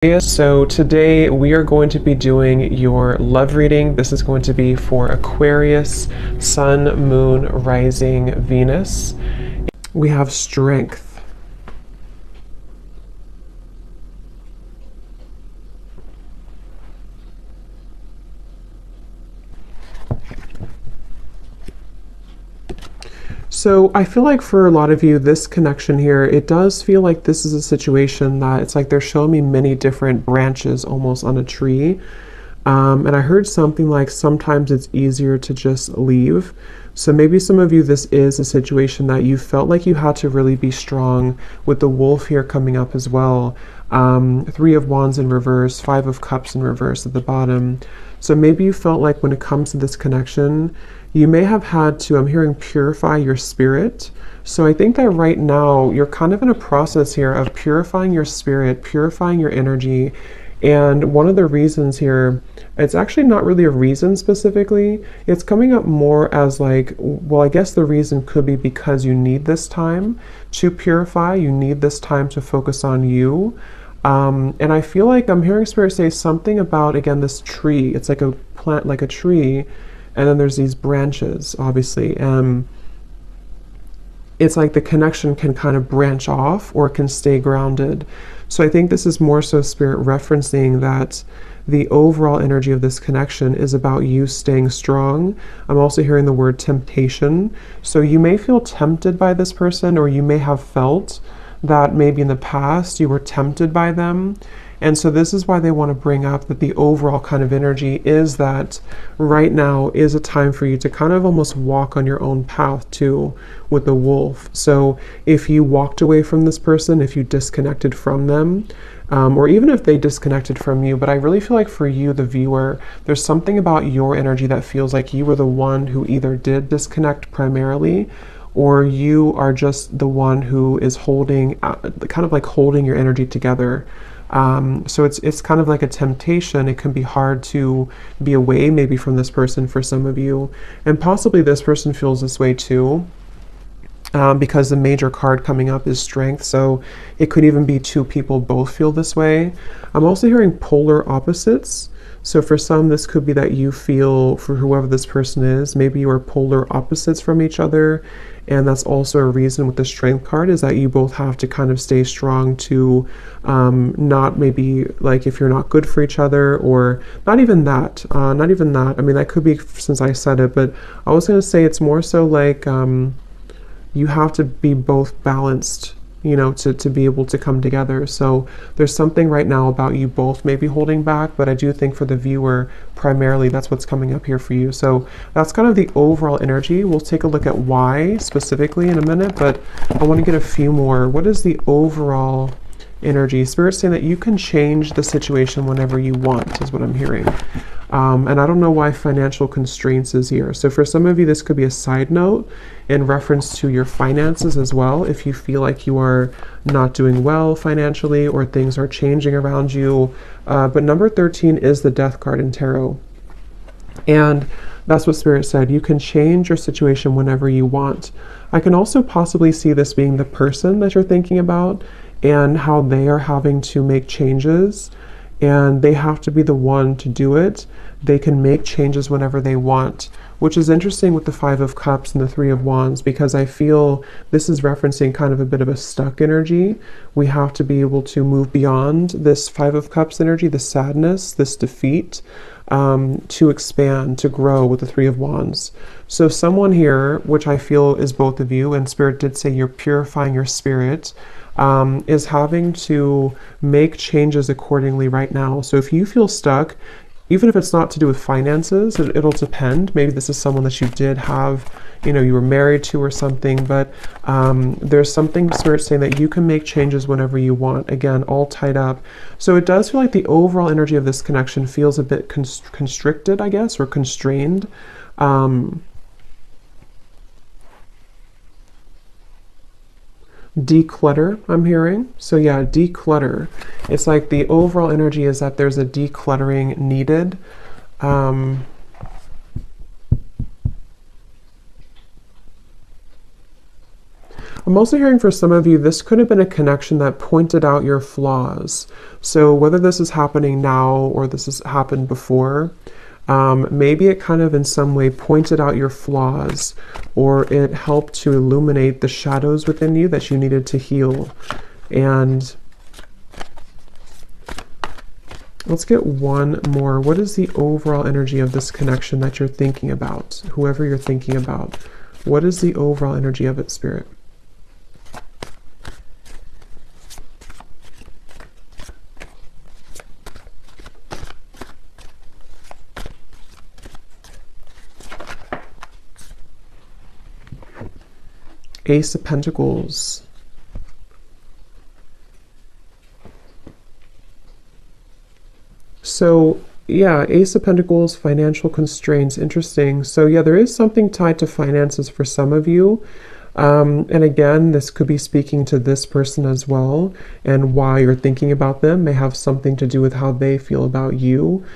So today we are going to be doing your love reading. This is going to be for Aquarius, Sun, Moon, Rising, Venus. We have strength. So I feel like for a lot of you, this connection here, it does feel like this is a situation that it's like they're showing me many different branches almost on a tree. And I heard something like sometimes it's easier to just leave. So maybe some of you, this is a situation that you felt like you had to really be strong with the wolf here coming up as well. Three of Wands in reverse, Five of Cups in reverse at the bottom. So maybe you felt like when it comes to this connection, you may have had to, I'm hearing, purify your spirit. So I think that right now you're kind of in a process here of purifying your spirit, purifying your energy. And one of the reasons here, it's actually not really a reason specifically. It's coming up more as like, well, I guess the reason could be because you need this time to purify. You need this time to focus on you. And I feel like I'm hearing Spirit say something about, again, this tree. It's like a plant, like a tree. And then there's these branches, obviously. It's like the connection can kind of branch off or can stay grounded. So I think this is more so Spirit referencing that the overall energy of this connection is about you staying strong. I'm also hearing the word temptation. So you may feel tempted by this person, or you may have felt that maybe in the past you were tempted by them. And so this is why they want to bring up that the overall kind of energy is that right now is a time for you to kind of almost walk on your own path too with the wolf. So if you walked away from this person, if you disconnected from them, or even if they disconnected from you, but I really feel like for you, the viewer, there's something about your energy that feels like you were the one who either did disconnect primarily, or you are just the one who is holding, kind of like holding your energy together. So it's kind of like a temptation. It can be hard to be away maybe from this person for some of you, and possibly this person feels this way too, because the major card coming up is strength. So it could even be two people both feel this way. I'm also hearing polar opposites. So for some, this could be that you feel, for whoever this person is, maybe you are polar opposites from each other. And that's also a reason with the strength card, is that you both have to kind of stay strong to not maybe like if you're not good for each other, or not even that. I mean, that could be since I said it, but I was going to say it's more so like you have to be both balanced, you know, to be able to come together. So there's something right now about you both maybe holding back, but I do think for the viewer, primarily that's what's coming up here for you. So that's kind of the overall energy. We'll take a look at why specifically in a minute, but I want to get a few more. What is the overall energy? Spirit's saying that you can change the situation whenever you want, is what I'm hearing. And I don't know why financial constraints is here. So for some of you, this could be a side note in reference to your finances as well. If you feel like you are not doing well financially, or things are changing around you. But number 13 is the Death card in tarot. And that's what Spirit said. You can change your situation whenever you want. I can also possibly see this being the person that you're thinking about, and how they are having to make changes, and they have to be the one to do it. They can make changes whenever they want, which is interesting with the Five of Cups and the Three of Wands, because I feel this is referencing kind of a bit of a stuck energy. We have to be able to move beyond this Five of Cups energy, the sadness, this defeat, to expand, to grow with the Three of Wands. So someone here, which I feel is both of you, and Spirit did say you're purifying your spirit, is having to make changes accordingly right now. So if you feel stuck, even if it's not to do with finances, it'll depend. Maybe this is someone that you did have, you know, you were married to or something, but there's something Spirit saying that you can make changes whenever you want. Again, all tied up. So it does feel like the overall energy of this connection feels a bit constricted, I guess, or constrained. Declutter, I'm hearing. So yeah, declutter. It's like the overall energy is that there's a decluttering needed. I'm also hearing for some of you, this could have been a connection that pointed out your flaws. So whether this is happening now or this has happened before, maybe it kind of in some way pointed out your flaws, or it helped to illuminate the shadows within you that you needed to heal. And let's get one more. What is the overall energy of this connection that you're thinking about? Whoever you're thinking about, what is the overall energy of it, Spirit? Ace of Pentacles. So yeah, Ace of Pentacles, financial constraints, interesting. So yeah, there is something tied to finances for some of you. And again, this could be speaking to this person as well, and why you're thinking about them may have something to do with how they feel about you,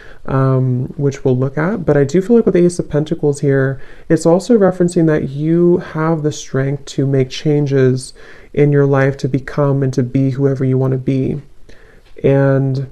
which we'll look at. But I do feel like with the Ace of Pentacles here, it's also referencing that you have the strength to make changes in your life to become and to be whoever you want to be. And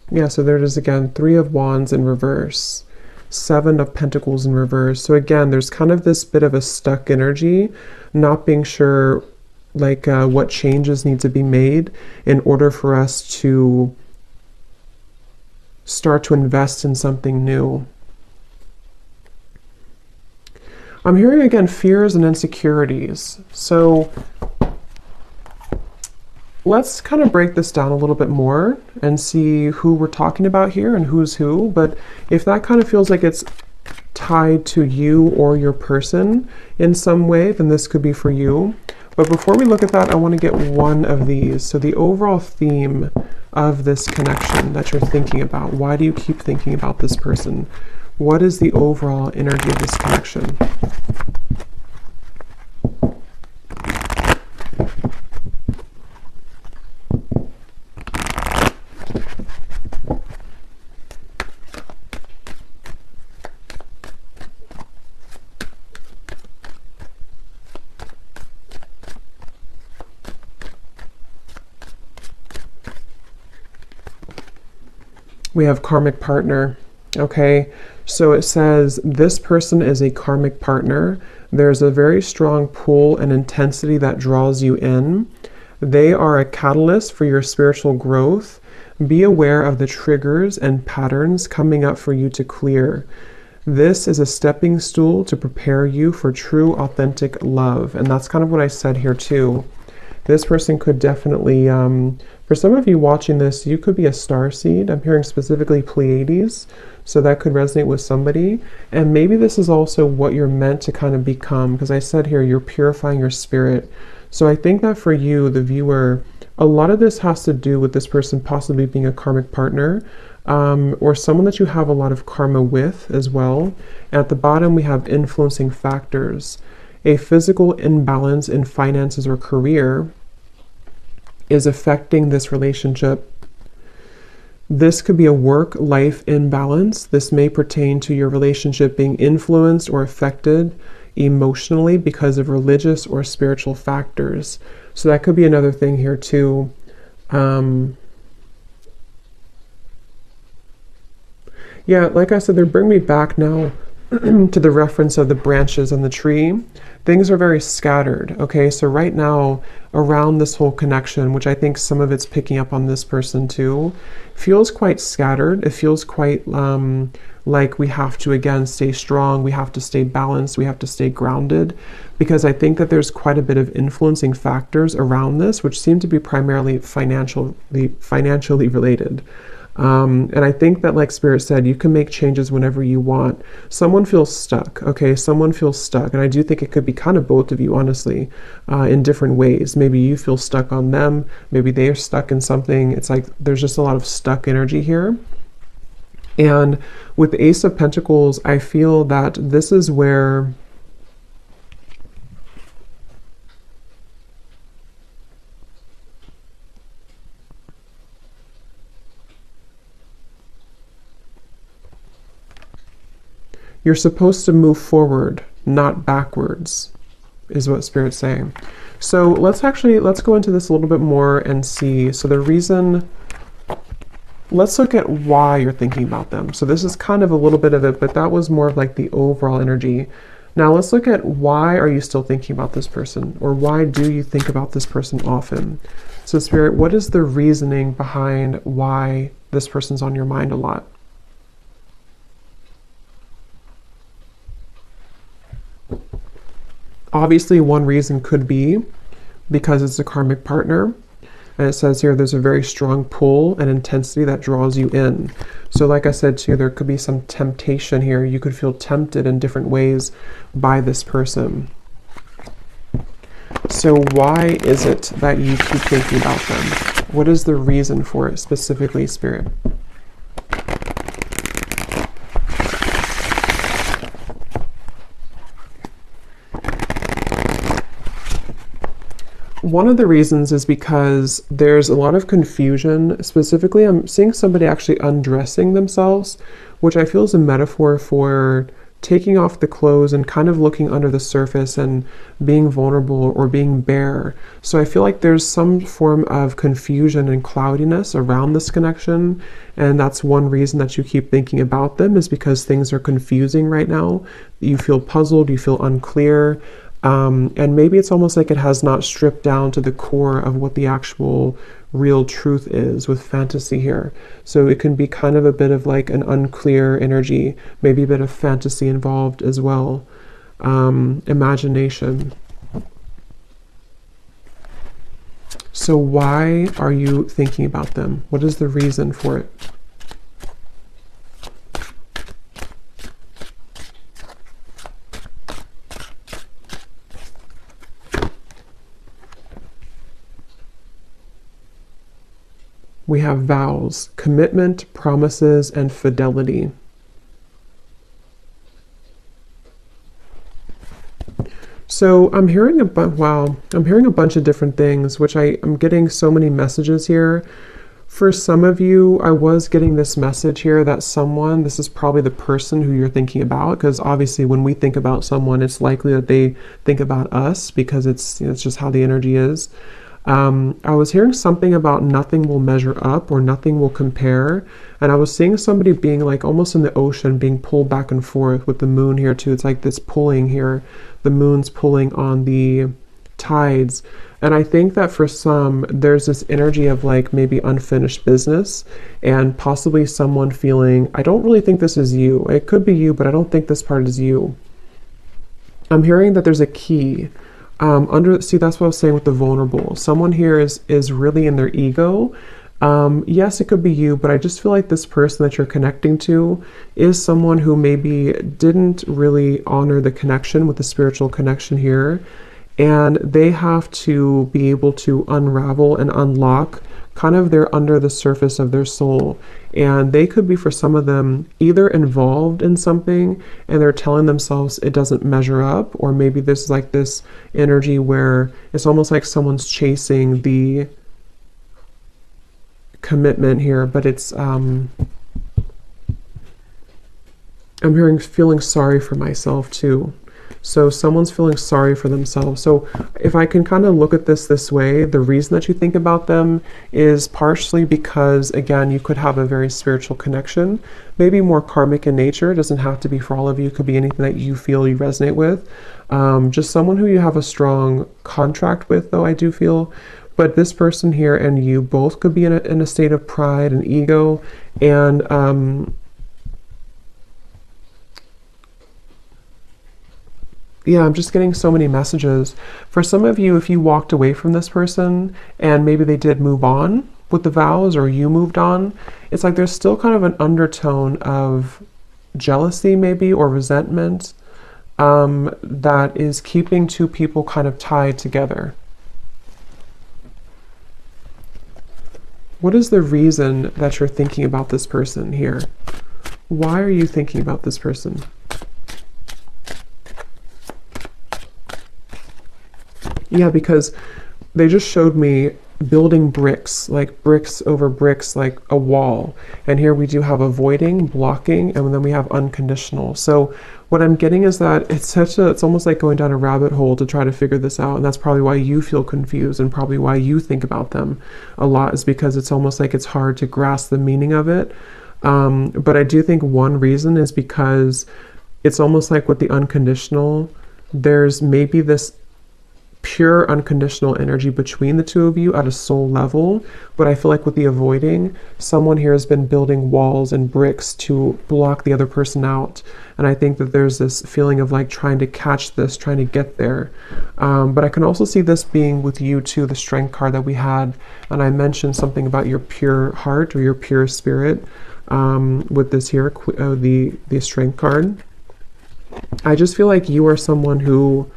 yeah, so there it is again, Three of Wands in reverse, Seven of Pentacles in reverse. So again, there's kind of this bit of a stuck energy, not being sure like what changes need to be made in order for us to start to invest in something new. I'm hearing again fears and insecurities. So let's kind of break this down a little bit more and see who we're talking about here and who's who. But if that kind of feels like it's tied to you or your person in some way, then this could be for you. But before we look at that, I want to get one of these. So the overall theme of this connection that you're thinking about, why do you keep thinking about this person? What is the overall energy of this connection? We have karmic partner. Okay, so it says this person is a karmic partner. There's a very strong pull and intensity that draws you in. They are a catalyst for your spiritual growth. Be aware of the triggers and patterns coming up for you to clear. This is a stepping stool to prepare you for true, authentic love. And that's kind of what I said here too. This person could definitely, for some of you watching this, you could be a starseed. I'm hearing specifically Pleiades, so that could resonate with somebody. And maybe this is also what you're meant to kind of become, because I said here, you're purifying your spirit. So I think that for you, the viewer, a lot of this has to do with this person possibly being a karmic partner, or someone that you have a lot of karma with as well. At the bottom, we have influencing factors. A physical imbalance in finances or career is affecting this relationship. This could be a work-life imbalance. This may pertain to your relationship being influenced or affected emotionally because of religious or spiritual factors. So that could be another thing here too. Yeah, like I said, they bring me back now to the reference of the branches on the tree. Things are very scattered. Okay, so right now around this whole connection, which I think some of it's picking up on this person too, feels quite scattered. It feels quite like we have to again stay strong, we have to stay balanced, we have to stay grounded, because I think that there's quite a bit of influencing factors around this, which seem to be primarily financially related. And I think that, like Spirit said, you can make changes whenever you want. Someone feels stuck, okay? Someone feels stuck. And I do think it could be kind of both of you, honestly, in different ways. Maybe you feel stuck on them. Maybe they are stuck in something. It's like there's just a lot of stuck energy here. And with the Ace of Pentacles, I feel that this is where you're supposed to move forward, not backwards, is what Spirit's saying. So let's go into this a little bit more and see. So the reason, let's look at why you're thinking about them. So this is kind of a little bit of it, but that was more of like the overall energy. Now let's look at why are you still thinking about this person, or why do you think about this person often? So Spirit, what is the reasoning behind why this person's on your mind a lot? Obviously, one reason could be because it's a karmic partner. And it says here there's a very strong pull and intensity that draws you in. So like I said to you, there could be some temptation here. You could feel tempted in different ways by this person. So why is it that you keep thinking about them? What is the reason for it specifically, Spirit? One of the reasons is because there's a lot of confusion. Specifically, I'm seeing somebody actually undressing themselves, which I feel is a metaphor for taking off the clothes and kind of looking under the surface and being vulnerable or being bare. So I feel like there's some form of confusion and cloudiness around this connection. And that's one reason that you keep thinking about them, is because things are confusing right now. You feel puzzled, you feel unclear. And maybe it's almost like it has not stripped down to the core of what the actual real truth is with fantasy here. So it can be kind of a bit of like an unclear energy, maybe a bit of fantasy involved as well. Imagination. So why are you thinking about them? What is the reason for it? We have vows, commitment, promises, and fidelity. So I'm hearing I'm hearing a bunch of different things, which I'm getting so many messages here. For some of you, I was getting this message here that this is probably the person who you're thinking about, because obviously when we think about someone, it's likely that they think about us, because it's just how the energy is. I was hearing something about nothing will measure up or nothing will compare. And I was seeing somebody being like almost in the ocean, being pulled back and forth with the moon here too. It's like this pulling here. The moon's pulling on the tides. And I think that for some, there's this energy of like maybe unfinished business, and possibly someone feeling, I don't really think this is you. It could be you, but I don't think this part is you. I'm hearing that there's a key. See, that's what I was saying with the vulnerable. Someone here is really in their ego. Yes, it could be you, but I just feel like this person that you're connecting to is someone who maybe didn't really honor the connection with the spiritual connection here. And they have to be able to unravel and unlock kind of their under the surface of their soul. And they could be, for some of them, either involved in something and they're telling themselves it doesn't measure up, or maybe there's like this energy where it's almost like someone's chasing the commitment here, but it's I'm feeling sorry for myself too. So someone's feeling sorry for themselves. So if I can kind of look at this way, the reason that you think about them is partially because, again, you could have a very spiritual connection, maybe more karmic in nature. It doesn't have to be for all of you. It could be anything that you feel you resonate with. Just someone who you have a strong contract with, though, I do feel. But this person here and you both could be in a state of pride and ego, and yeah, I'm just getting so many messages. For some of you, if you walked away from this person and maybe they did move on with the vows, or you moved on, it's like there's still kind of an undertone of jealousy maybe, or resentment, that is keeping two people kind of tied together. What is the reason that you're thinking about this person here? Why are you thinking about this person? Yeah, because they just showed me building bricks, like bricks over bricks, like a wall. And here we do have avoiding, blocking, and then we have unconditional. So what I'm getting is that it's almost like going down a rabbit hole to try to figure this out. And that's probably why you feel confused, and probably why you think about them a lot, is because it's almost like it's hard to grasp the meaning of it. But I do think one reason is because it's almost like with the unconditional, there's maybe this pure unconditional energy between the two of you at a soul level. But I feel like with the avoiding, someone here has been building walls and bricks to block the other person out. And I think that there's this feeling of like trying to catch this, trying to get there. But I can also see this being with you too, the strength card that we had. And I mentioned something about your pure heart or your pure spirit with this here, the strength card. I just feel like you are someone who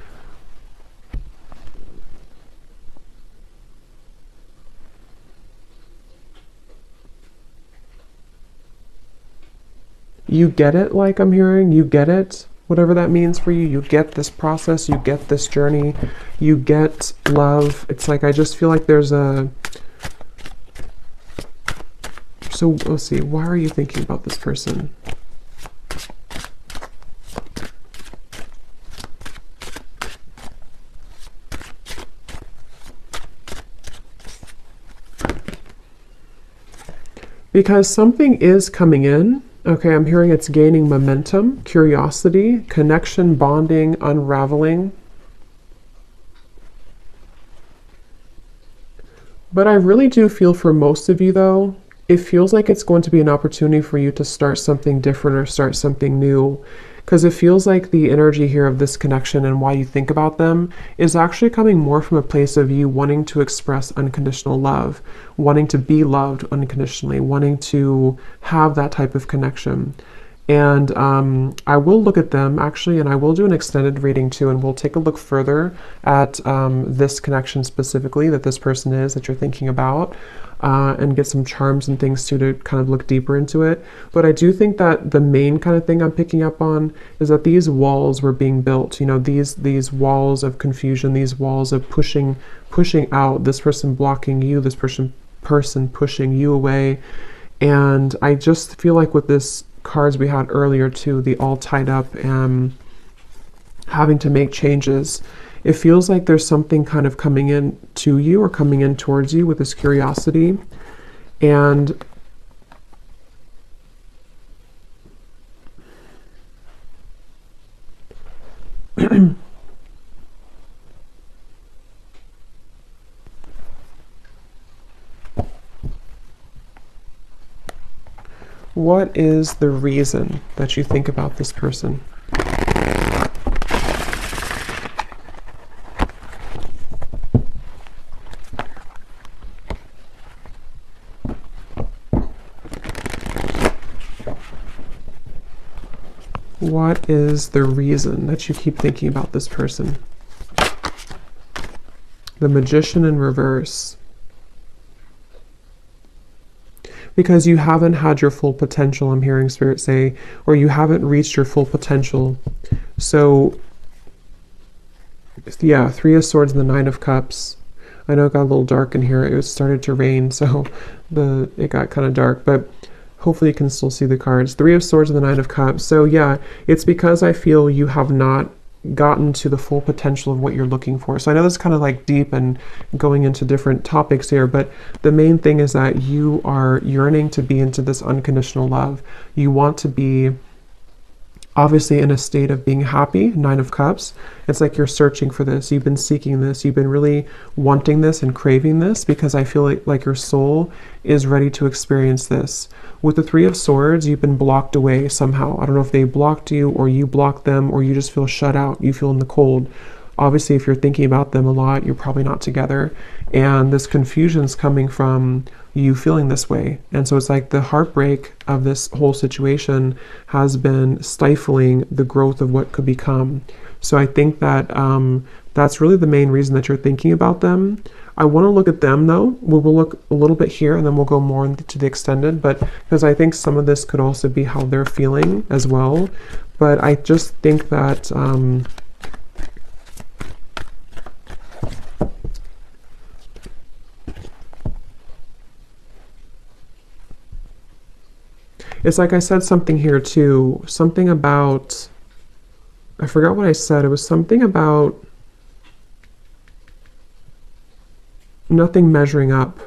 you get it, like I'm hearing, you get it, whatever that means for you. You get this process, you get this journey, you get love. It's like, I just feel like there's a... So let's see, why are you thinking about this person? Because something is coming in. Okay, I'm hearing it's gaining momentum, curiosity, connection, bonding, unraveling. But I really do feel for most of you though, it feels like it's going to be an opportunity for you to start something different or start something new. Because it feels like the energy here of this connection and why you think about them is actually coming more from a place of you wanting to express unconditional love, wanting to be loved unconditionally, wanting to have that type of connection. And I will look at them actually, and I will do an extended reading too, and we'll take a look further at this connection specifically that this person is that you're thinking about. And get some charms and things too to kind of look deeper into it. But I do think that the main kind of thing I'm picking up on is that these walls were being built, you know, these walls of confusion, these walls of pushing out, this person blocking you, this person pushing you away. And I just feel like with this cards we had earlier too, the all tied up and having to make changes, it feels like there's something kind of coming in to you or coming in towards you with this curiosity. And what is the reason that you think about this person? What is the reason that you keep thinking about this person? The Magician in reverse. Because you haven't had your full potential, I'm hearing Spirit say, or you haven't reached your full potential. So, yeah, Three of Swords and the Nine of Cups. I know it got a little dark in here. It started to rain, so it got kind of dark, but hopefully you can still see the cards. Three of Swords and the Nine of Cups. So yeah, it's because I feel you have not gotten to the full potential of what you're looking for. So I know this is kind of like deep and going into different topics here, but the main thing is that you are yearning to be into this unconditional love. You want to be obviously in a state of being happy, Nine of Cups. It's like you're searching for this. You've been seeking this. You've been really wanting this and craving this, because I feel like your soul is ready to experience this. With the Three of Swords, you've been blocked away somehow. I don't know if they blocked you or you blocked them, or you just feel shut out. You feel in the cold. Obviously, if you're thinking about them a lot, you're probably not together. And this confusion's coming from you feeling this way. And so it's like the heartbreak of this whole situation has been stifling the growth of what could become. So I think that That's really the main reason that you're thinking about them. I want to look at them though. We will look a little bit here and then we'll go more into the extended, but because I think some of this could also be how they're feeling as well. But I just think that it's like I said something here too, something about, I forgot what I said. It was something about nothing measuring up.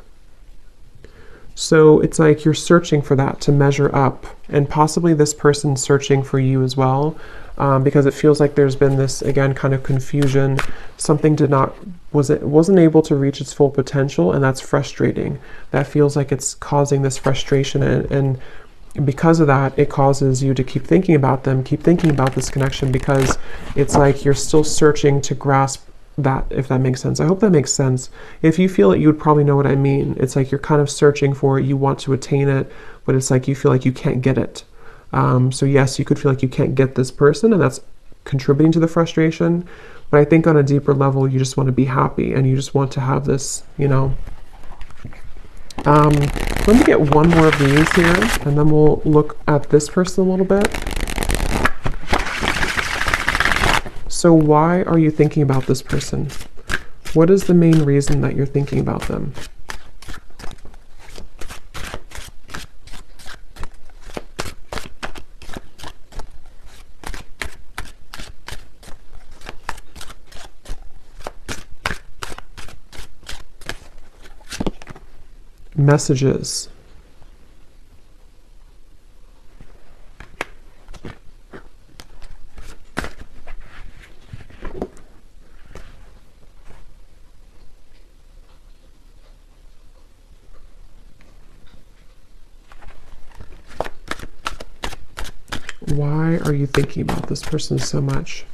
So it's like you're searching for that to measure up, and possibly this person's searching for you as well, because it feels like there's been this, again, kind of confusion. Something wasn't able to reach its full potential, and that's frustrating. That feels like it's causing this frustration, and because of that, it causes you to keep thinking about them, keep thinking about this connection, because it's like you're still searching to grasp that, if that makes sense. I hope that makes sense. If you feel it, you would probably know what I mean. It's like you're kind of searching for it, you want to attain it, but it's like you feel like you can't get it. So yes, you could feel like you can't get this person, and that's contributing to the frustration. But I think on a deeper level, you just want to be happy, and you just want to have this, you know. Let me get one more of these here, and then we'll look at this person a little bit. So why are you thinking about this person? What is the main reason that you're thinking about them? Messages. Why are you thinking about this person so much?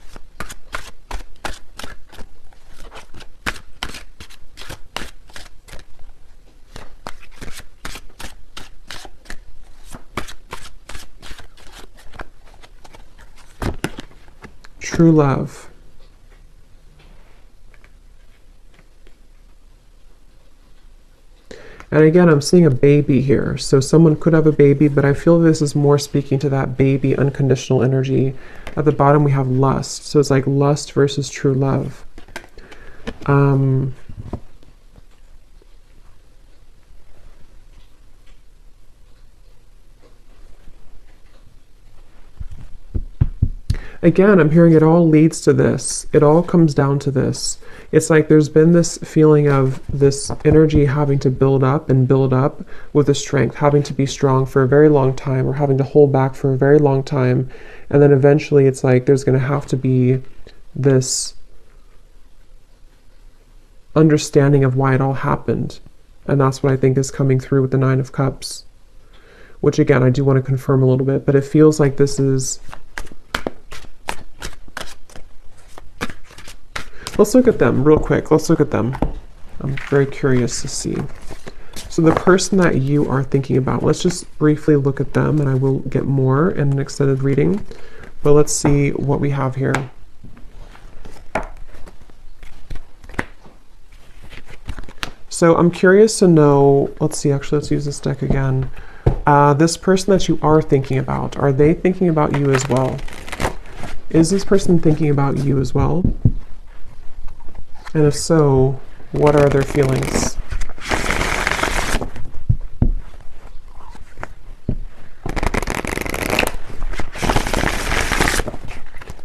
True love. And again, I'm seeing a baby here. So someone could have a baby, but I feel this is more speaking to that baby unconditional energy. At the bottom, we have lust. So it's like lust versus true love. Again, I'm hearing it all leads to this. It all comes down to this. It's like there's been this feeling of this energy having to build up and build up with the strength, having to be strong for a very long time, or having to hold back for a very long time. And then eventually it's like there's going to have to be this understanding of why it all happened. And that's what I think is coming through with the Nine of Cups. Which again, I do want to confirm a little bit, but it feels like this is... Let's look at them real quick. Let's look at them. I'm very curious to see. So the person that you are thinking about, let's just briefly look at them, and I will get more in an extended reading. But let's see what we have here. So I'm curious to know, let's see, actually, let's use this deck again. This person that you are thinking about, are they thinking about you as well? Is this person thinking about you as well? And if so, what are their feelings?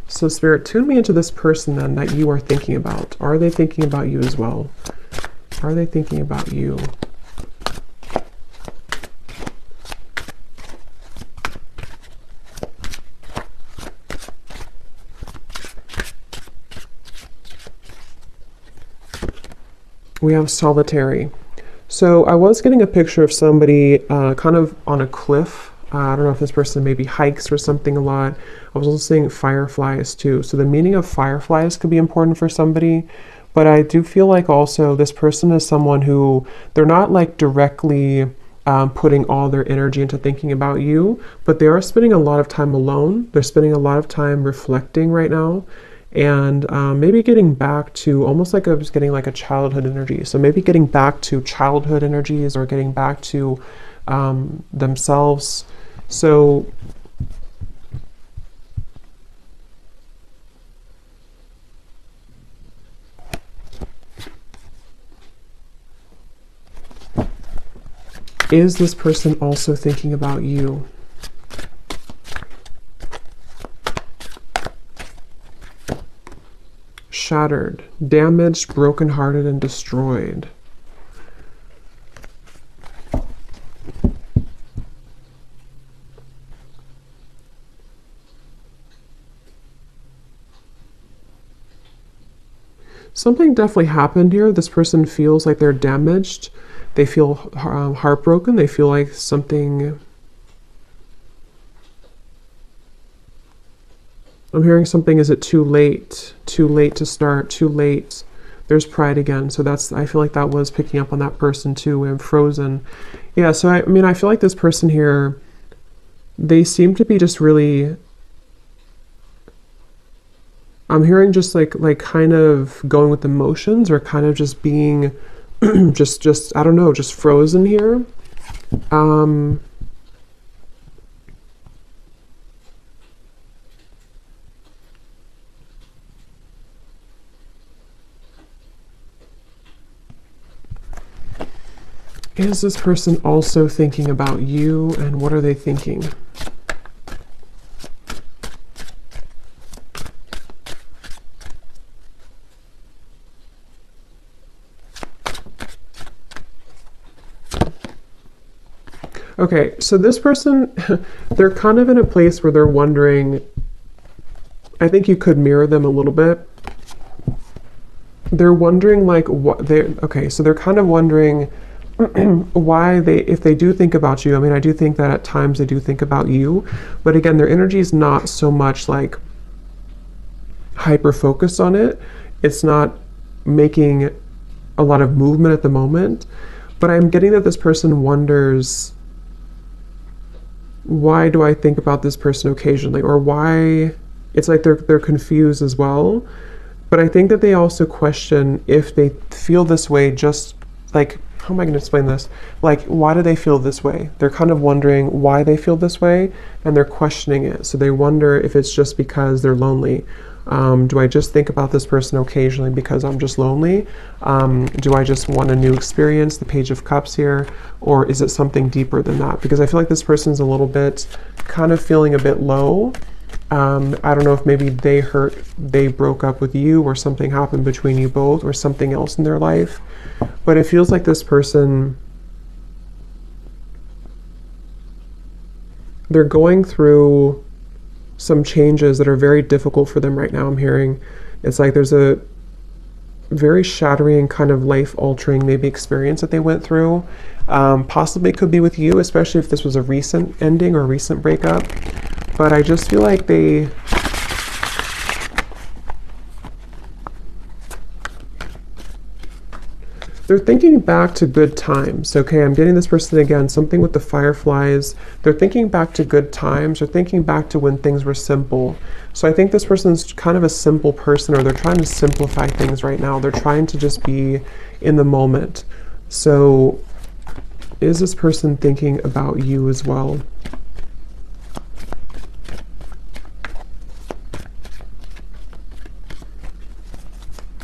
So Spirit, tune me into this person then that you are thinking about. Are they thinking about you as well? Are they thinking about you? We have solitary. So I was getting a picture of somebody kind of on a cliff. I don't know if this person maybe hikes or something a lot. I was also seeing fireflies too. So the meaning of fireflies could be important for somebody. But I do feel like also this person is someone who, they're not like directly putting all their energy into thinking about you, but they are spending a lot of time alone. They're spending a lot of time reflecting right now. and maybe getting back to almost like I was getting like a childhood energy. So maybe getting back to childhood energies or getting back to themselves. So is this person also thinking about you? Shattered, damaged, brokenhearted, and destroyed. Something definitely happened here. This person feels like they're damaged. They feel heartbroken. They feel like something... I'm hearing something, is it too late? Too late to start, too late. There's pride again. So that's, I feel like that was picking up on that person too, and frozen. Yeah, so I mean, I feel like this person here, they seem to be just really... I'm hearing just like kind of going with emotions, or kind of just being just I don't know, just frozen here. Is this person also thinking about you, and what are they thinking? Okay, so this person, they're kind of in a place where they're wondering, I think you could mirror them a little bit. They're wondering like what they're, okay, so they're kind of wondering why they, if they do think about you, I mean, I do think that at times they do think about you, but again, their energy is not so much like hyper focused on it. It's not making a lot of movement at the moment, but I'm getting that this person wonders, why do I think about this person occasionally, or why, it's like they're confused as well. But I think that they also question if they feel this way, just like, how am I going to explain this? Like, why do they feel this way? They're kind of wondering why they feel this way, and they're questioning it. So they wonder if it's just because they're lonely. Do I just think about this person occasionally because I'm just lonely? Do I just want a new experience, the Page of Cups here? Or is it something deeper than that? Because I feel like this person's a little bit, kind of feeling a bit low. I don't know if maybe they broke up with you, or something happened between you both, or something else in their life. But it feels like this person, they're going through some changes that are very difficult for them right now. I'm hearing it's like there's a very shattering, kind of life-altering maybe experience that they went through. Possibly could be with you, especially if this was a recent ending or a recent breakup. But I just feel like they're thinking back to good times. Okay, I'm getting this person again, something with the fireflies. They're thinking back to good times. They're thinking back to when things were simple. So I think this person's kind of a simple person, or they're trying to simplify things right now. They're trying to just be in the moment. So is this person thinking about you as well?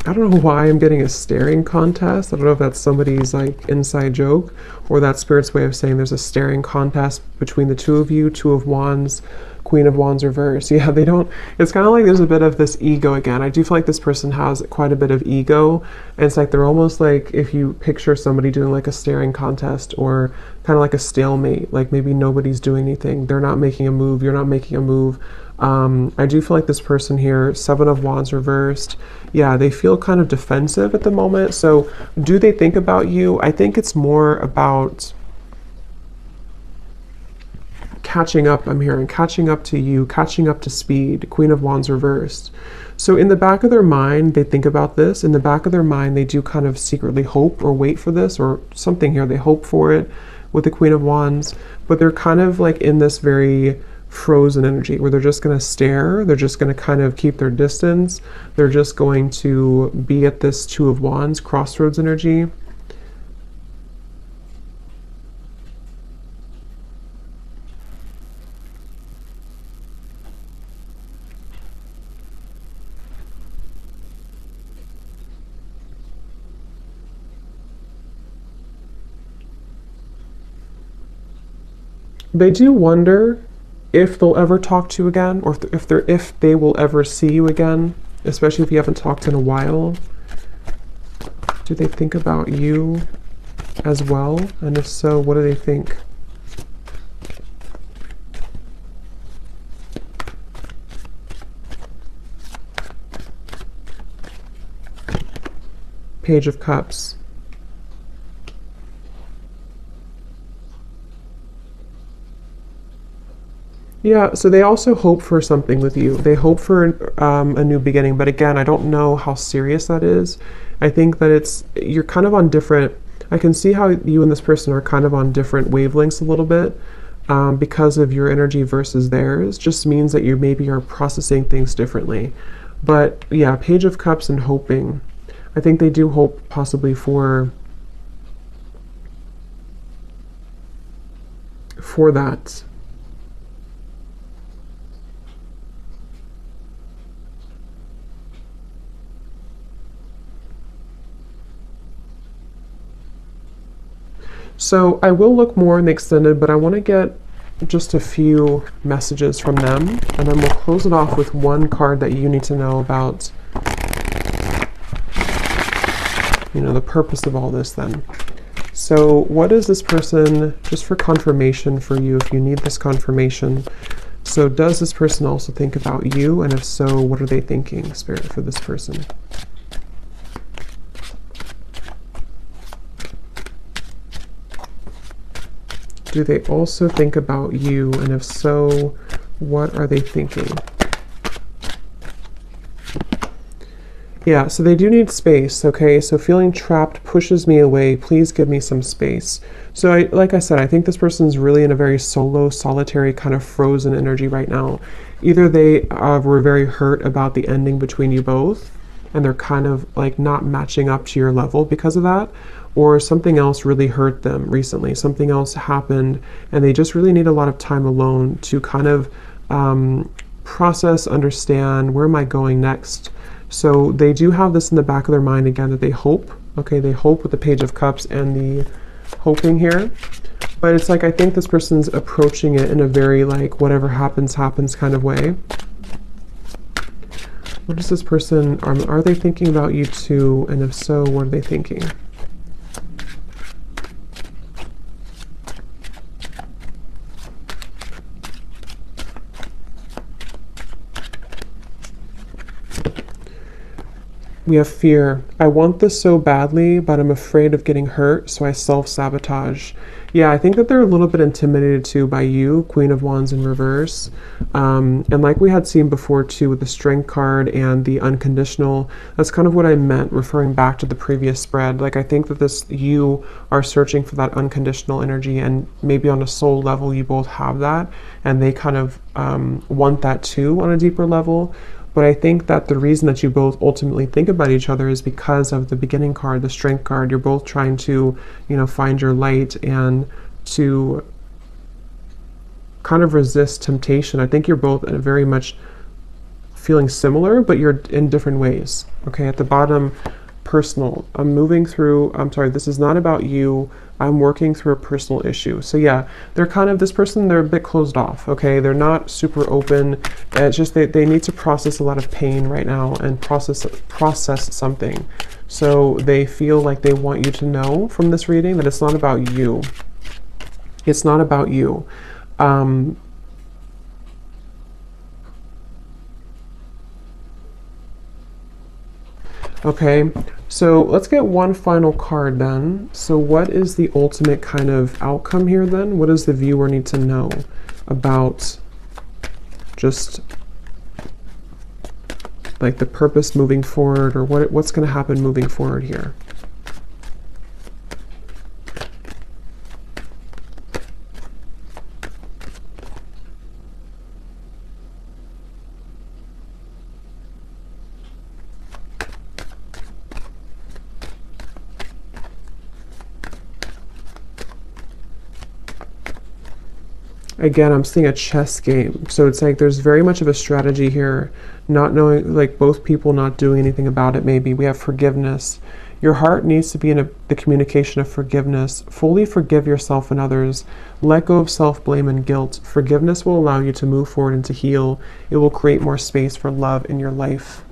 I don't know why I'm getting a staring contest. I don't know if that's somebody's like inside joke, or that's Spirit's way of saying there's a staring contest between the two of you. Two of Wands, Queen of Wands reverse. Yeah, they don't, it's kind of like there's a bit of this ego again. I do feel like this person has quite a bit of ego, and it's like they're almost like, if you picture somebody doing like a staring contest, or kind of like a stalemate, like maybe nobody's doing anything. They're not making a move. You're not making a move. I do feel like this person here, Seven of Wands reversed, yeah, they feel kind of defensive at the moment. So do they think about you? I think it's more about catching up. I'm hearing catching up to you, catching up to speed, Queen of Wands reversed. So in the back of their mind, they think about this. In the back of their mind, they do kind of secretly hope or wait for this, or something here. They hope for it with the Queen of Wands, but they're kind of like in this very frozen energy where they're just going to stare, they're just going to kind of keep their distance, they're just going to be at this Two of Wands crossroads energy. They do wonder if they'll ever talk to you again, or if they will ever see you again, especially if you haven't talked in a while. Do they think about you as well? And if so, what do they think? Page of Cups. Yeah, so they also hope for something with you. They hope for a new beginning, but again, I don't know how serious that is. I think that you're kind of on different, I can see how you and this person are kind of on different wavelengths a little bit because of your energy versus theirs. Just means that you maybe are processing things differently. But yeah, Page of Cups and hoping. I think they do hope possibly for that. So I will look more in the extended, but I want to get just a few messages from them, and then we'll close it off with one card that you need to know about, the purpose of all this then. So what is this person, just for confirmation for you, if you need this confirmation, so does this person also think about you? And if so, what are they thinking, Spirit, for this person? Do they also think about you? And if so, what are they thinking? Yeah, so they do need space, okay? So feeling trapped pushes me away. Please give me some space. So like I said, I think this person's really in a very solo, solitary, kind of frozen energy right now. Either they were very hurt about the ending between you both, and they're kind of like not matching up to your level because of that, or something else really hurt them recently. Something else happened, and they just really need a lot of time alone to kind of process, understand, where am I going next? So they do have this in the back of their mind again, that they hope. Okay, they hope with the Page of Cups and the hoping here. But it's like, I think this person's approaching it in a very like, whatever happens, happens kind of way. What is this person, are they thinking about you too? And if so, what are they thinking? We have fear. I want this so badly, but I'm afraid of getting hurt, so I self-sabotage. Yeah, I think that they're a little bit intimidated too by you, Queen of Wands in reverse. And like we had seen before too with the Strength card and the unconditional, that's kind of what I meant referring back to the previous spread. Like I think that you are searching for that unconditional energy, and maybe on a soul level you both have that, and they kind of want that too on a deeper level. But I think that the reason that you both ultimately think about each other is because of the beginning card, the Strength card. You're both trying to, find your light and to kind of resist temptation. I think you're both very much feeling similar, but you're in different ways. Okay, at the bottom, personal. This is not about you. I'm working through a personal issue. So yeah, they're they're a bit closed off, okay? They're not super open. It's just they need to process a lot of pain right now and process something. So they feel like they want you to know from this reading that it's not about you. It's not about you. Okay, so let's get one final card then. So what is the ultimate kind of outcome here then? What does the viewer need to know about just like the purpose moving forward, or what's going to happen moving forward here? Again, I'm seeing a chess game. So it's like there's very much of a strategy here, not knowing, like both people not doing anything about it. Maybe we have forgiveness. Your heart needs to be in the communication of forgiveness. Fully forgive yourself and others. Let go of self-blame and guilt. Forgiveness will allow you to move forward and to heal. It will create more space for love in your life.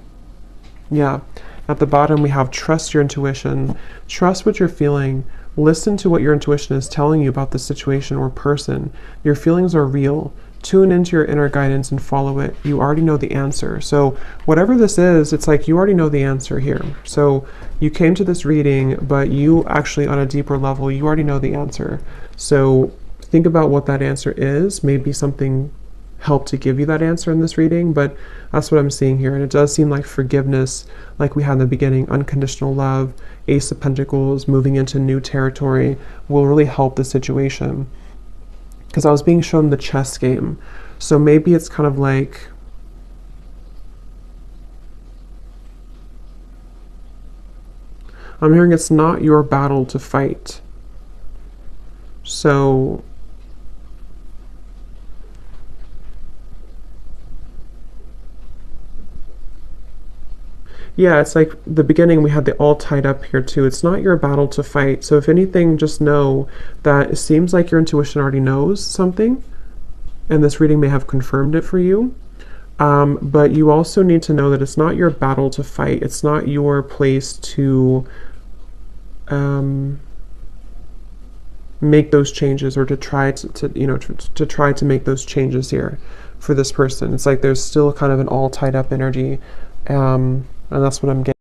Yeah. At the bottom, we have trust your intuition. Trust what you're feeling. Listen to what your intuition is telling you about the situation or person. Your feelings are real. Tune into your inner guidance and follow it. You already know the answer. So whatever this is, it's like you already know the answer here. So you came to this reading, but you actually, on a deeper level, you already know the answer. So think about what that answer is. Maybe something helped to give you that answer in this reading, but that's what I'm seeing here. And it does seem like forgiveness, like we had in the beginning, unconditional love, Ace of Pentacles, moving into new territory, will really help the situation. Because I was being shown the chess game. So maybe it's kind of like, I'm hearing it's not your battle to fight. So yeah, it's like the beginning, we had the all tied up here too. It's not your battle to fight. So if anything, just know that it seems like your intuition already knows something, and this reading may have confirmed it for you. But you also need to know that it's not your battle to fight. It's not your place to make those changes, or to try to try to make those changes here for this person. It's like there's still kind of an all tied up energy. And that's what I'm getting.